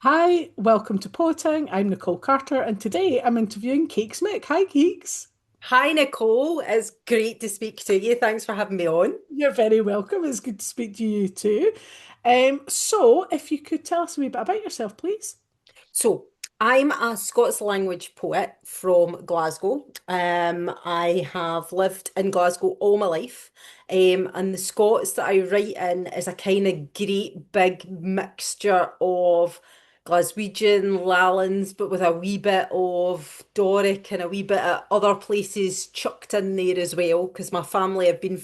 Hi, welcome to Poeting. I'm Nicole Carter, and today I'm interviewing Keeks Mick. Hi, Keeks. Hi, Nicole. It's great to speak to you. Thanks for having me on. You're very welcome. It's good to speak to you too. If you could tell us a wee bit about yourself, please. So, I'm a Scots language poet from Glasgow. I have lived in Glasgow all my life. And the Scots that I write in is a kind of great big mixture of Glaswegian, Lallans, but with a wee bit of Doric and a wee bit of other places chucked in there as well, because my family have been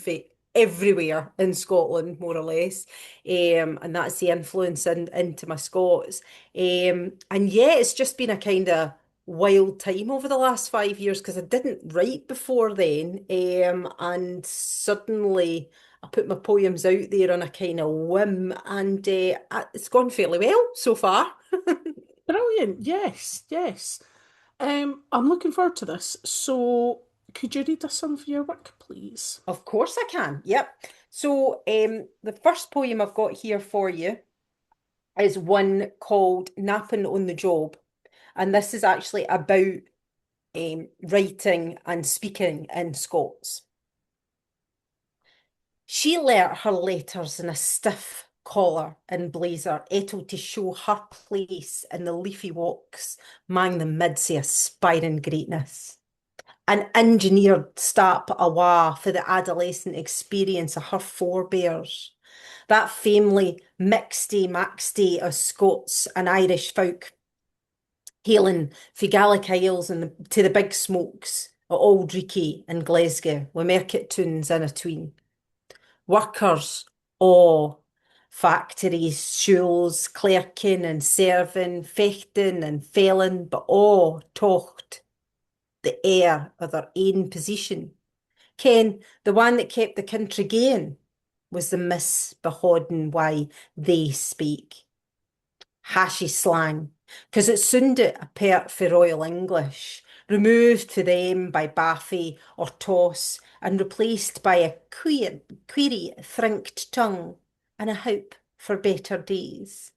everywhere in Scotland, more or less. And that's the influence into my Scots. And yeah, it's just been a kind of wild time over the last 5 years because I didn't write before then. And suddenly I put my poems out there on a kind of whim, and it's gone fairly well so far. Brilliant. Yes, yes. I'm looking forward to this. So, could you read us some of your work, please? Of course I can. Yep. So, the first poem I've got here for you is one called Napping on the Job. And this is actually about writing and speaking in Scots. She learnt her letters in a stiff collar and blazer, ettled to show her place in the leafy walks, mang the midst of aspiring greatness. An engineered stap awa for the adolescent experience of her forebears. That family mixty maxty of Scots and Irish folk hailing fae Gaelic Isles and to the big smokes at Auld Reekie and Glasgow, with market tunes in atween. Workers, oh, factories, schools, clerking and serving, fechting and felling, but oh, tocht the air of their ain position. Ken, the one that kept the country going, was the misbeholden way they speak. Hashy slang, because it sounded a pert for Royal English, removed to them by Baffy or Toss, and replaced by a queery, thrinked tongue, and a hope for better days.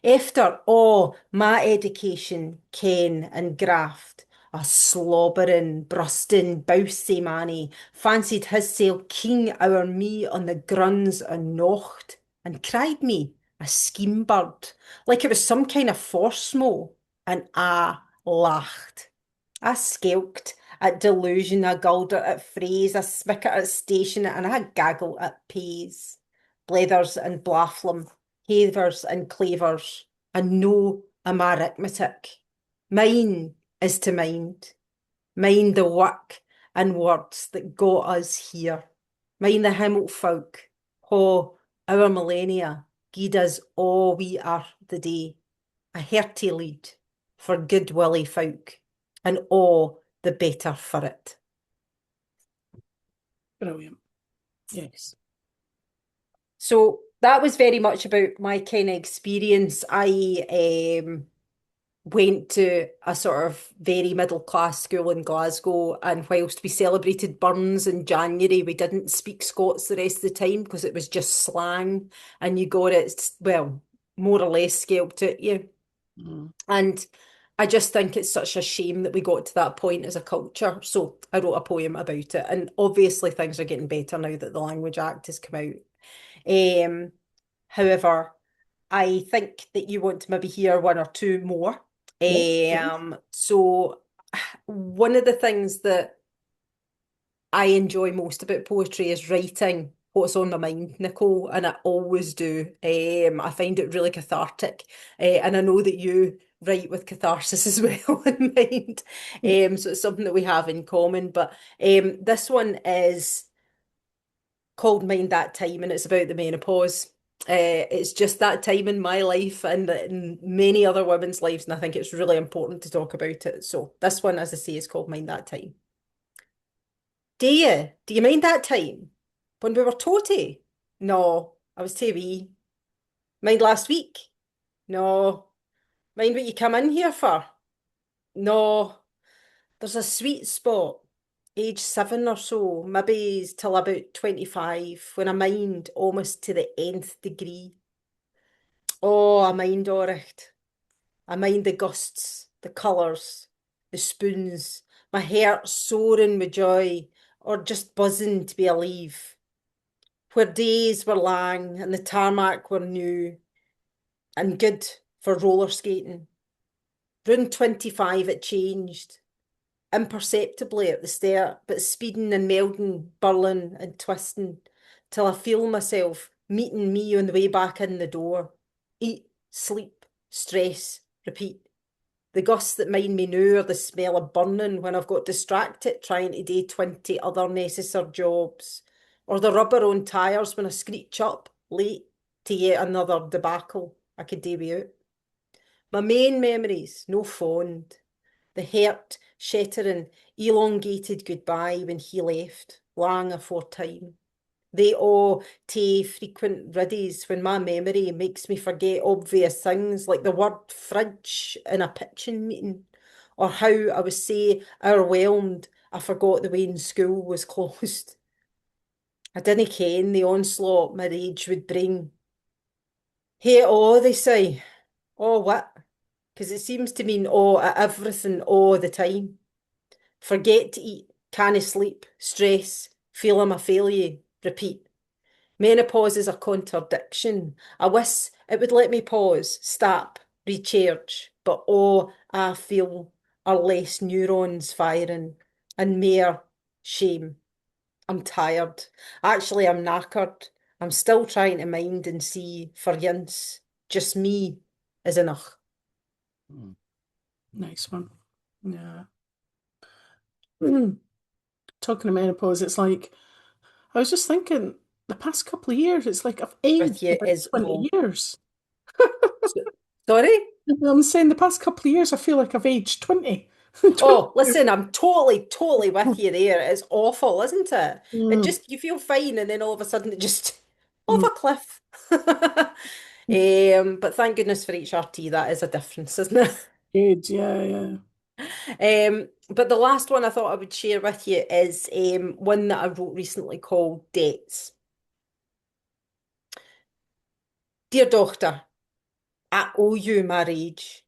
Efter all my education, ken and graft, a slobbering, brusting, bousy manny fancied hisself king o'er me on the gruns and nocht, and cried me a scheme bird, like it was some kind of forsmo, and I laughed. I skelked at delusion, I gulder at phrase, I spicket at station, and I gaggle at pays. Blethers and blafflem, havers and clavers, and no am arithmetic. Mine is to mind the work and words that got us here. Mind the Himmel folk, ho, our millennia, gied us all we are the day. A hearty lead for good willy folk, and all the better for it. Brilliant. Yes. So that was very much about my kind of experience. I went to a sort of very middle class school in Glasgow, and whilst we celebrated Burns in January, we didn't speak Scots the rest of the time because it was just slang, and you got it, well, more or less scalped at you. Mm. And I just think it's such a shame that we got to that point as a culture. So I wrote a poem about it. And obviously things are getting better now that the Language Act has come out. Um, However, I think that you want to maybe hear one or two more. Yes, please. So one of the things that I enjoy most about poetry is writing what's on my mind, Nicole, and I always do. I find it really cathartic, and I know that you write with catharsis as well in mind. So it's something that we have in common. But this one is called Mind That Time, and it's about the menopause. It's just that time in my life and in many other women's lives, and I think it's really important to talk about it. So this one, as I say, is called Mind That Time. Do you? Do you mind that time? When we were totty? No, I was too wee. Mind last week? No. Mind what you come in here for? No. There's a sweet spot, age 7 or so, maybe till about 25, when I mind almost to the nth degree. Oh, I mind Oricht. I mind the gusts, the colours, the spoons, my heart soaring with joy, or just buzzing to be alive. Where days were lang and the tarmac were new and good for roller skating. Round 25 it changed, imperceptibly at the start, but speeding and melding, burling and twisting, till I feel myself meeting me on the way back in the door. Eat, sleep, stress, repeat. The gusts that mind me now are the smell of burning when I've got distracted trying to do 20 other necessary jobs, or the rubber on tyres when I screech up late to yet another debacle I could do without. My main memories, no fond. The hurt, shattering, elongated goodbye when he left, lang afore time. They all tae frequent riddies when my memory makes me forget obvious things like the word fridge in a pitching meeting, or how I was sae overwhelmed I forgot the way in school was closed. I didn't ken the onslaught my rage would bring. Hey, oh, they say. Oh, what? Because it seems to mean oh at everything all the time. Forget to eat, can't sleep, stress, feel I'm a failure, repeat. Menopause is a contradiction. I wish it would let me pause, stop, recharge, but all I feel are less neurons firing and mere shame. I'm tired. Actually, I'm knackered. I'm still trying to mind and see for yince. Just me is enough. Mm. Nice one. Yeah. Mm. Talking of menopause, it's like, I was just thinking, the past couple of years, it's like I've With aged you about is 20 all. years. Sorry? I'm saying the past couple of years, I feel like I've aged 20. 20 Oh, years. listen, I'm totally, totally with you there. It's awful, isn't it? It Mm, just, you feel fine, and then all of a sudden it just off mm, a cliff. mm. But thank goodness for HRT, that is a difference, isn't it? Good, yeah, yeah. But the last one I thought I would share with you is one that I wrote recently called Debts. Dear Doctor, I owe you my rage,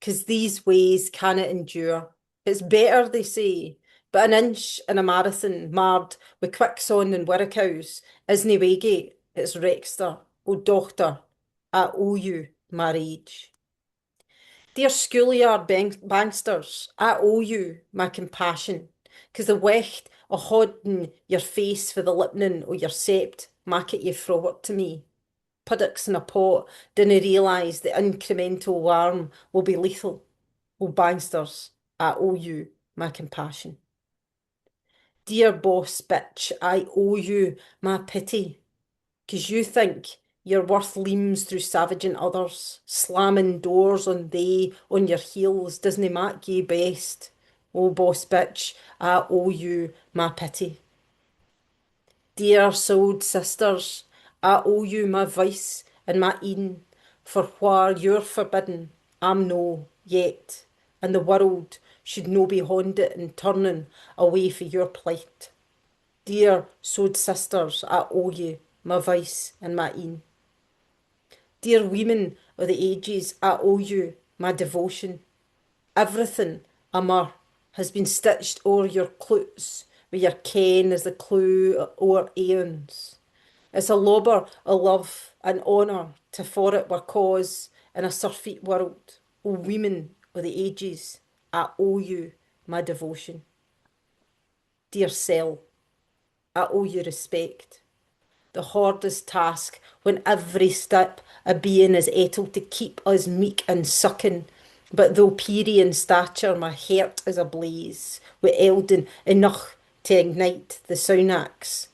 'cause these ways cannot endure. It's better, they say, but an inch in a marathon marred with quicksand and workhouse isn't Waygate, it's Rexter. Oh, Doctor, I owe you my rage. Dear schoolyard banksters, I owe you my compassion, 'cause the wicht o' hodding your face for the lipnin o' your sept mak it you froward to me. Puddocks in a pot didn't realise the incremental harm will be lethal. Oh, banksters, I owe you my compassion. Dear boss bitch, I owe you my pity, 'cause you think your worth leams through savaging others, slamming doors on they on your heels doesn't mak ye best. Oh, boss bitch, I owe you my pity. Dear souled sisters, I owe you my voice and my een, for where you're forbidden, I'm no yet, and the world should no be haunted and turning away for your plight. Dear souled sisters, I owe you my voice and my een. Dear women of the ages, I owe you my devotion. Everything, Amar, has been stitched o'er your cloots, with your ken as the clue o'er aeons. It's a lobber o' love and honour to for it were cause in a surfeit world. O women o' the ages, I owe you my devotion. Dear Sel, I owe you respect. The hardest task when every step a being is able to keep us meek and sucking. But though peery in stature, my heart is ablaze, with Eldon enough to ignite the sound axe,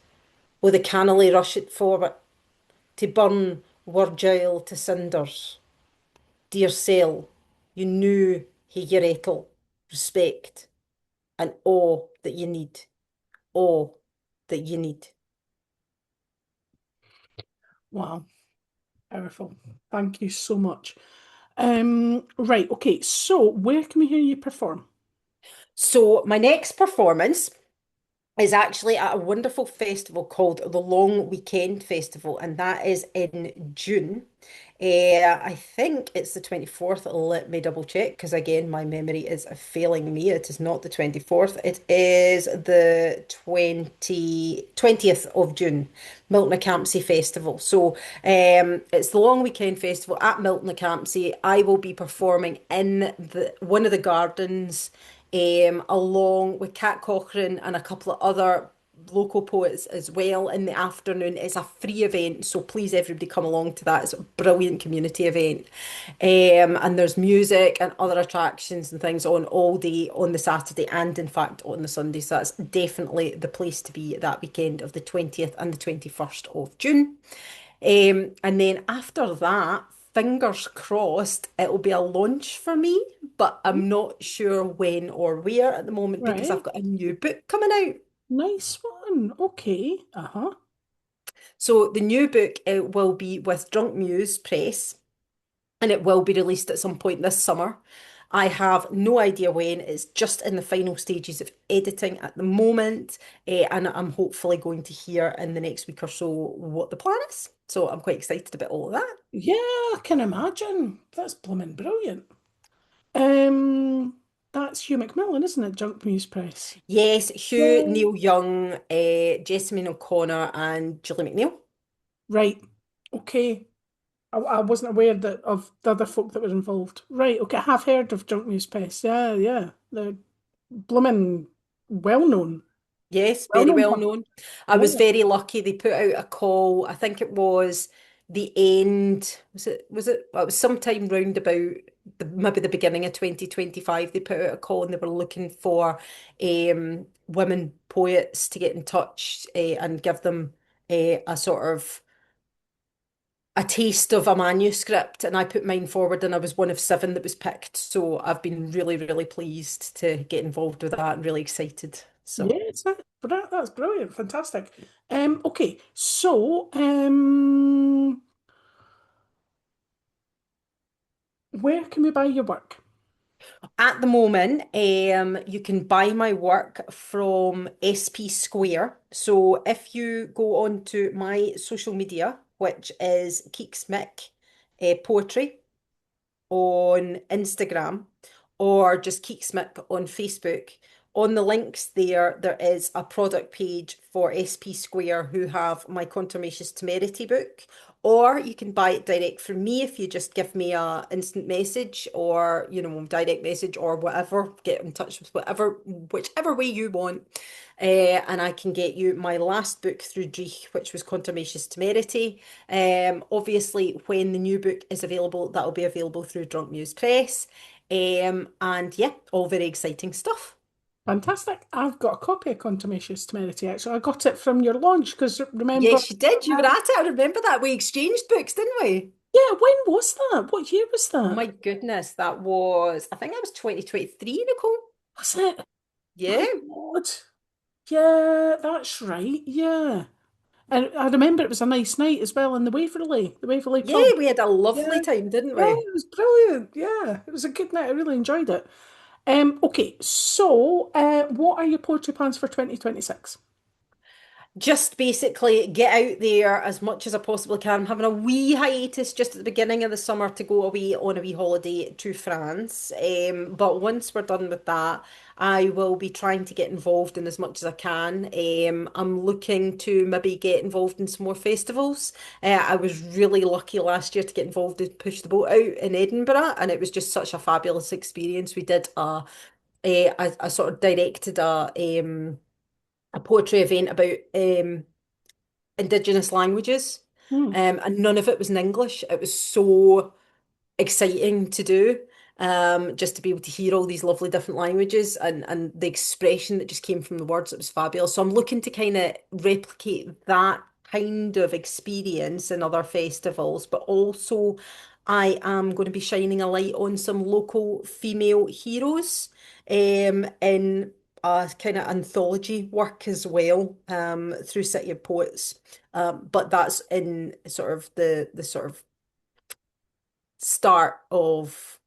with the cannily rush it forward, to burn Virgil to cinders. Dear Sel, you knew he ettle, respect, and all that you need, all that you need. Wow, powerful. Thank you so much. Right, okay, so where can we hear you perform? So my next performance is actually at a wonderful festival called the Long Weekend Festival, and that is in June. I think it's the 24th. Let me double check because again, my memory is failing me. It is not the 24th. It is the 20th of June, Milton Campsie Festival. So, it's the Long Weekend Festival at Milton Campsie. I will be performing in the one of the gardens along with Cat Cochrane and a couple of other local poets as well in the afternoon. It's a free event, so please everybody come along to that. It's a brilliant community event. And there's music and other attractions and things on all day on the Saturday and in fact on the Sunday. So that's definitely the place to be that weekend of the 20th and the 21st of June. And then after that, fingers crossed, it'll be a launch for me, but I'm not sure when or where at the moment because I've Right. got a new book coming out. Nice one. Okay. Uh-huh. So the new book will be with Drunk Muse Press and it will be released at some point this summer. I have no idea when. It's just in the final stages of editing at the moment, and I'm hopefully going to hear in the next week or so what the plan is. So I'm quite excited about all of that. Yeah, I can imagine. That's blooming brilliant. Um, that's Hugh Macmillan, isn't it? Junk Muse Press. Yes, Hugh, Yeah. Neil Young, Jessamine O'Connor, and Julie McNeil. Right. Okay. I wasn't aware that of the other folk that were involved. Right. Okay. I have heard of Junk Muse Press. Yeah, yeah. They're blooming well known. Yes, Well very known well company. known. I was Yeah. very lucky. They put out a call. I think it was the end. Well, it was sometime round about maybe the beginning of 2025. They put out a call and they were looking for women poets to get in touch and give them a sort of a taste of a manuscript. And I put mine forward and I was one of seven that was picked. So I've been really, really pleased to get involved with that and really excited. So. Yes, that's brilliant. Fantastic. Okay. So, where can we buy your work? At the moment, you can buy my work from SP Square. So if you go on to my social media, which is Keeks Poetry on Instagram or just Keek Smith on Facebook. On the links there, there is a product page for SP Square who have my Contumacious Temerity book. Or you can buy it direct from me if you just give me a instant message or, direct message or whatever, get in touch with whichever way you want. And I can get you my last book through Dreich, which was Contumacious Temerity. Obviously, when the new book is available, that'll be available through Drunk Muse Press. And yeah, all very exciting stuff. Fantastic. I've got a copy of Contumacious Temerity, actually. I got it from your launch because remember, Yes, you did. You were at it. I remember that. We exchanged books, didn't we? yeah, when was that? What year was Oh that? my goodness, I think that was 2023, Nicole. Was it? Yeah. My God. Yeah, that's right. Yeah. And I remember it was a nice night as well in the Waverley Yeah, pub. we had a Yeah, lovely time, didn't yeah, we? it was brilliant. Yeah, it was a good night. I really enjoyed it. Okay, so what are your poetry plans for 2026? Just basically get out there as much as I possibly can. I'm having a wee hiatus just at the beginning of the summer to go away on a wee holiday to France. But once we're done with that, I will be trying to get involved in as much as I can. I'm looking to maybe get involved in some more festivals. I was really lucky last year to get involved and push the boat out in Edinburgh, and it was just such a fabulous experience. We did I sort of directed a poetry event about Indigenous languages, Hmm. and none of it was in English. It was so exciting to do, just to be able to hear all these lovely different languages and the expression that just came from the words. It was fabulous. So I'm looking to kind of replicate that kind of experience in other festivals, but also I am going to be shining a light on some local female heroes, in a kind of anthology work as well, through City of Poets. But that's in sort of the sort of start of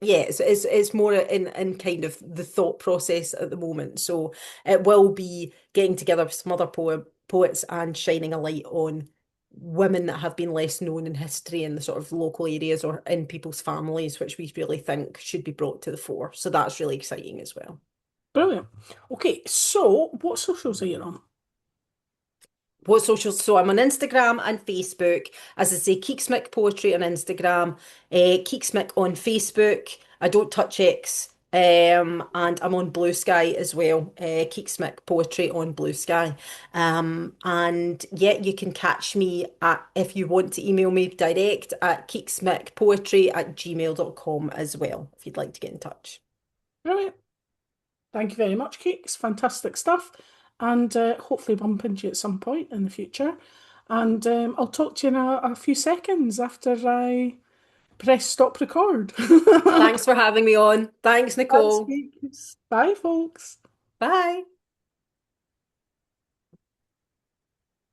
Yeah, it's more in kind of the thought process at the moment. So it will be getting together with some other poets and shining a light on women that have been less known in history in the sort of local areas or in people's families, which we really think should be brought to the fore. So that's really exciting as well. Brilliant. Okay, so what socials are you on? What socials? So I'm on Instagram and Facebook. As I say, Keeksmic Poetry on Instagram, Keeksmic on Facebook. I don't touch X. And I'm on Blue Sky as well. Keeksmic Poetry on Blue Sky. And yeah, you can catch me at, if you want to email me direct, at keeksmicpoetry@gmail.com as well, if you'd like to get in touch. Brilliant. Thank you very much, Keeks. Fantastic stuff. And hopefully bump into you at some point in the future. And I'll talk to you in a few seconds after I press stop record. Thanks for having me on. Thanks, Thanks, Nicole. Keeks. Bye, folks. Bye.